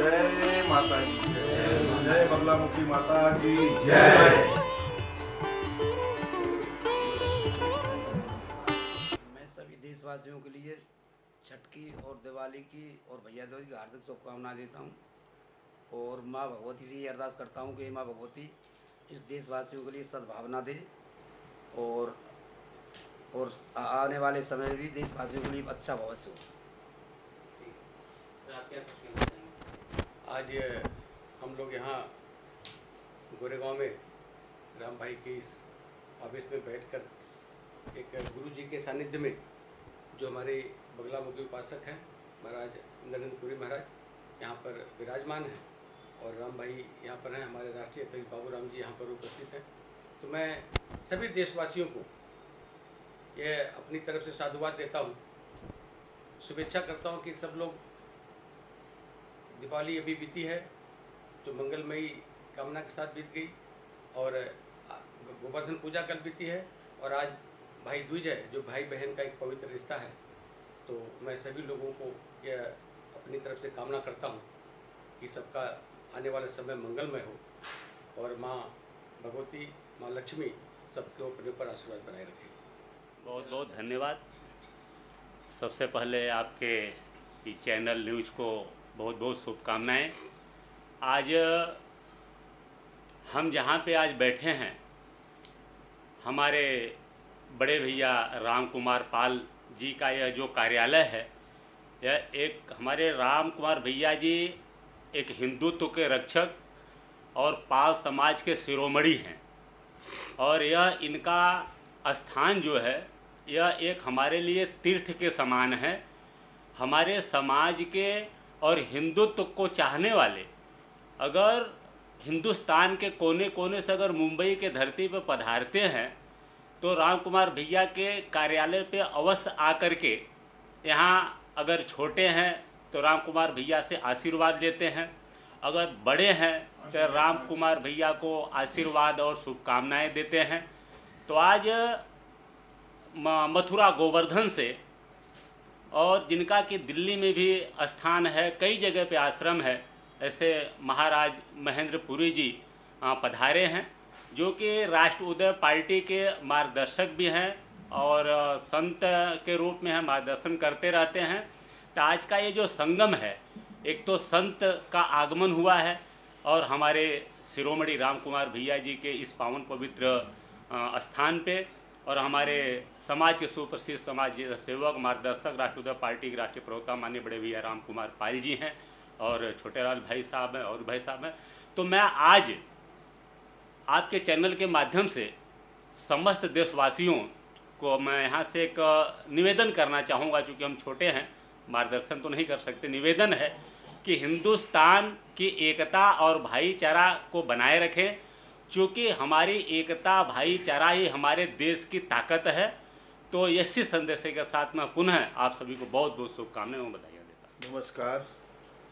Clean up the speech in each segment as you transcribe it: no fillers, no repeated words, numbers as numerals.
जय माता की जय बगलामुखी माता की जय। मैं सभी देशवासियों के लिए छठ की और दिवाली की और भैया दूज की हार्दिक शुभकामनाएं देता हूं और माँ भगवती से ये अरदास करता हूं कि माँ भगवती इस देशवासियों के लिए सद्भावना दे और आने वाले समय में भी देशवासियों के लिए अच्छा भविष्य हो। तो आप क्या कुछ कहना चाहेंगे? आज हम लोग यहाँ गोरेगांव में राम भाई के इस ऑफिस में बैठकर एक गुरु जी के सानिध्य में जो हमारे बगलामुखी उपासक हैं महाराज नरेंद्रपुरी महाराज यहाँ पर विराजमान हैं और राम भाई यहाँ पर हैं, हमारे राष्ट्रीय अध्यक्ष बाबू राम जी यहाँ पर उपस्थित हैं। तो मैं सभी देशवासियों को ये अपनी तरफ से साधुवाद देता हूँ, शुभेच्छा करता हूँ कि सब लोग दीपावली अभी बीती है जो मंगलमयी कामना के साथ बीत गई और गोवर्धन पूजा कल बीती है और आज भाई दूज है जो भाई बहन का एक पवित्र रिश्ता है। तो मैं सभी लोगों को यह अपनी तरफ से कामना करता हूँ कि सबका आने वाला समय मंगलमय हो और माँ भगवती माँ लक्ष्मी सबके ऊपर आशीर्वाद बनाए रखे। बहुत बहुत धन्यवाद। सबसे पहले आपके इस चैनल न्यूज़ को बहुत बहुत शुभकामनाएं। आज हम जहाँ पे आज बैठे हैं हमारे बड़े भैया राम कुमार पाल जी का यह जो कार्यालय है, यह एक हमारे राम कुमार भैया जी एक हिंदुत्व के रक्षक और पाल समाज के शिरोमणि हैं और यह इनका स्थान जो है यह एक हमारे लिए तीर्थ के समान है। हमारे समाज के और हिंदुत्व को चाहने वाले अगर हिंदुस्तान के कोने कोने से अगर मुंबई के धरती पर पधारते हैं तो राम कुमार भैया के कार्यालय पे अवश्य आकर के यहाँ अगर छोटे हैं तो राम कुमार भैया से आशीर्वाद लेते हैं, अगर बड़े हैं तो राम कुमार भैया को आशीर्वाद और शुभकामनाएं देते हैं। तो आज मथुरा गोवर्धन से और जिनका कि दिल्ली में भी स्थान है, कई जगह पे आश्रम है, ऐसे महाराज महेंद्रपुरी जी पधारे हैं जो कि राष्ट्र उदय पार्टी के मार्गदर्शक भी हैं और संत के रूप में मार्गदर्शन करते रहते हैं। तो आज का ये जो संगम है, एक तो संत का आगमन हुआ है और हमारे शिरोमणि राम कुमार भैया जी के इस पावन पवित्र स्थान पे और हमारे समाज के सुप्रसिद्ध समाज सेवक मार्गदर्शक राष्ट्र उदय पार्टी के राष्ट्रीय प्रवक्ता माननीय बड़े भैया राम कुमार पाल जी हैं और छोटेलाल भाई साहब हैं और भाई साहब हैं। तो मैं आज आपके चैनल के माध्यम से समस्त देशवासियों को मैं यहाँ से एक निवेदन करना चाहूँगा, चूँकि हम छोटे हैं मार्गदर्शन तो नहीं कर सकते। निवेदन है कि हिंदुस्तान की एकता और भाईचारा को बनाए रखें, चूँकि हमारी एकता भाईचारा ही हमारे देश की ताकत है। तो इसी संदेश के साथ मैं पुनः आप सभी को बहुत बहुत शुभकामनाएं और बधाई देता हूँ। नमस्कार।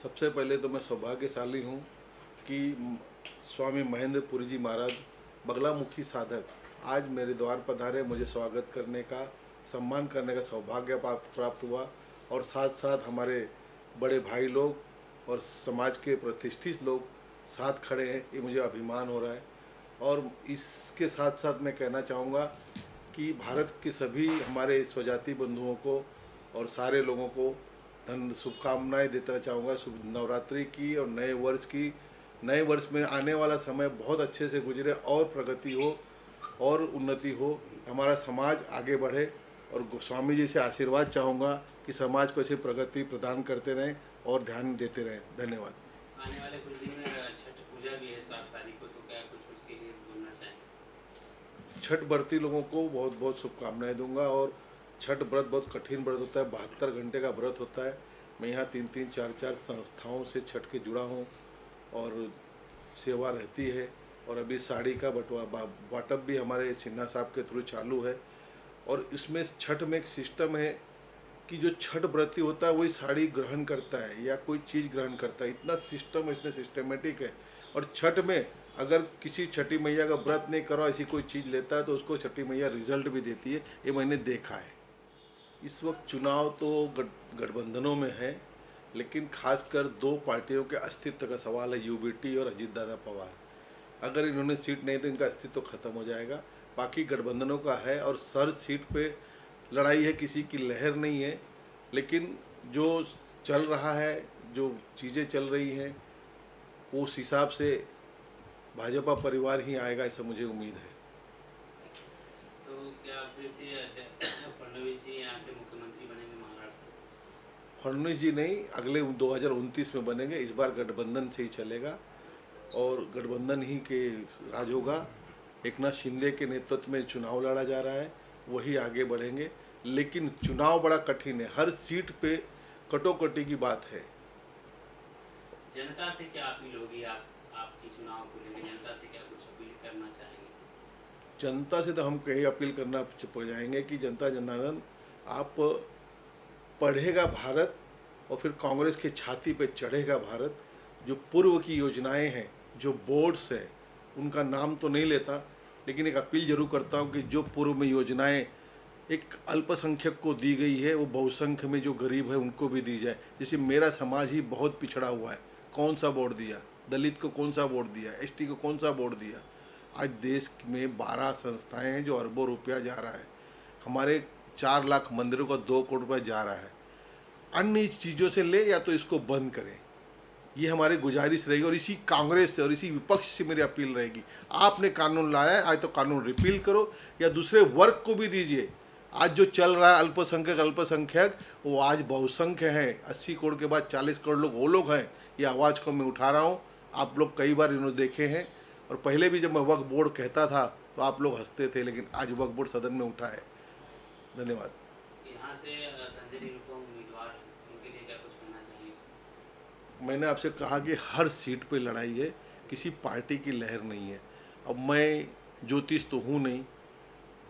सबसे पहले तो मैं सौभाग्यशाली हूँ कि स्वामी महेंद्रपुरी जी महाराज बगलामुखी साधक आज मेरे द्वार पधारे, मुझे स्वागत करने का सम्मान करने का सौभाग्य प्राप्त हुआ और साथ साथ हमारे बड़े भाई लोग और समाज के प्रतिष्ठित लोग साथ खड़े हैं, ये मुझे अभिमान हो रहा है। और इसके साथ साथ मैं कहना चाहूँगा कि भारत के सभी हमारे स्वजाति बंधुओं को और सारे लोगों को शुभकामनाएं देना चाहूँगा शुभ नवरात्रि की और नए वर्ष की। नए वर्ष में आने वाला समय बहुत अच्छे से गुजरे और प्रगति हो और उन्नति हो, हमारा समाज आगे बढ़े और गोस्वामी जी से आशीर्वाद चाहूँगा कि समाज को ऐसी प्रगति प्रदान करते रहें और ध्यान देते रहें। धन्यवाद। आने वाले कुछ दिन में छठ पूजा भी है 7 तारीख को, तो क्या कुछ उसके लिए बोलना चाहेंगे? छठ व्रती लोगों को बहुत बहुत शुभकामनाएं दूंगा और छठ व्रत बहुत कठिन व्रत होता है, 72 घंटे का व्रत होता है। मैं यहाँ 3-3, 4-4 संस्थाओं से छठ के जुड़ा हूँ और सेवा रहती है और अभी साड़ी का वाटअप भी हमारे सिन्हा साहब के थ्रू चालू है। और इसमें छठ में एक सिस्टम है कि जो छठ व्रती होता है वही साड़ी ग्रहण करता है या कोई चीज़ ग्रहण करता है, इतना सिस्टम इतने सिस्टमेटिक है। और छठ में अगर किसी छठी मैया का व्रत नहीं करो ऐसी कोई चीज़ लेता है तो उसको छठी मैया रिजल्ट भी देती है, ये मैंने देखा है। इस वक्त चुनाव तो गठबंधनों में है, लेकिन खासकर दो पार्टियों के अस्तित्व का सवाल है, यूबीटी और अजीत दादा पवार। अगर इन्होंने सीट नहीं तो इनका अस्तित्व खत्म हो जाएगा। बाकी गठबंधनों का है और हर सीट पे लड़ाई है, किसी की लहर नहीं है। लेकिन जो चल रहा है, जो चीज़ें चल रही हैं, उस हिसाब से भाजपा परिवार ही आएगा, ऐसा मुझे उम्मीद है। तो क्या फिर से फडणवीस जी यहाँ के मुख्यमंत्री बनेंगे महाराष्ट्र से? फडणवीस जी नहीं, अगले 2029 में बनेंगे। इस बार गठबंधन से ही चलेगा और गठबंधन ही के राज होगा। एकनाथ शिंदे के नेतृत्व में चुनाव लड़ा जा रहा है, वही आगे बढ़ेंगे। लेकिन चुनाव बड़ा कठिन है, हर सीट पे कटोकटी की बात है। जनता से क्या अपील होगी आपकी चुनाव को लेकर? जनता से क्या कुछ अपील करना चाहेंगे? जनता से तो हम कहीं अपील करना जाएंगे कि जनता जनार्दन, आप पढ़ेगा भारत और फिर कांग्रेस के छाती पे चढ़ेगा भारत। जो पूर्व की योजनाएं हैं, जो बोर्ड्स हैं, उनका नाम तो नहीं लेता, लेकिन एक अपील जरूर करता हूं कि जो पूर्व में योजनाएं एक अल्पसंख्यक को दी गई है, वो बहुसंख्य में जो गरीब है उनको भी दी जाए। जैसे मेरा समाज ही बहुत पिछड़ा हुआ है, कौन सा बोर्ड दिया? दलित को कौन सा बोर्ड दिया? एसटी को कौन सा बोर्ड दिया? आज देश में 12 संस्थाएं हैं जो अरबों रुपया जा रहा है। हमारे 4 लाख मंदिरों का 2 करोड़ रुपया जा रहा है। अन्य चीज़ों से ले या तो इसको बंद करें, ये हमारी गुजारिश रहेगी। और इसी कांग्रेस से और इसी विपक्ष से मेरी अपील रहेगी, आपने कानून लाया है, आज तो कानून रिपील करो या दूसरे वर्ग को भी दीजिए। आज जो चल रहा है अल्पसंख्यक, वो आज बहुसंख्य है। 80 करोड़ के बाद 40 करोड़ लोग वो लोग हैं। ये आवाज़ को मैं उठा रहा हूँ। आप लोग कई बार इन्होंने देखे हैं, और पहले भी जब मैं वक्फ बोर्ड कहता था तो आप लोग हंसते थे, लेकिन आज वक्फ बोर्ड सदन में उठा है। धन्यवाद। यहाँ से संजय निरुपम उम्मीदवार, उनके लिए क्या कुछ करना चाहिए? मैंने आपसे कहा कि हर सीट पे लड़ाई है, किसी पार्टी की लहर नहीं है। अब मैं ज्योतिष तो हूँ नहीं,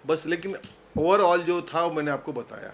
बस, लेकिन ओवरऑल जो था वो मैंने आपको बताया।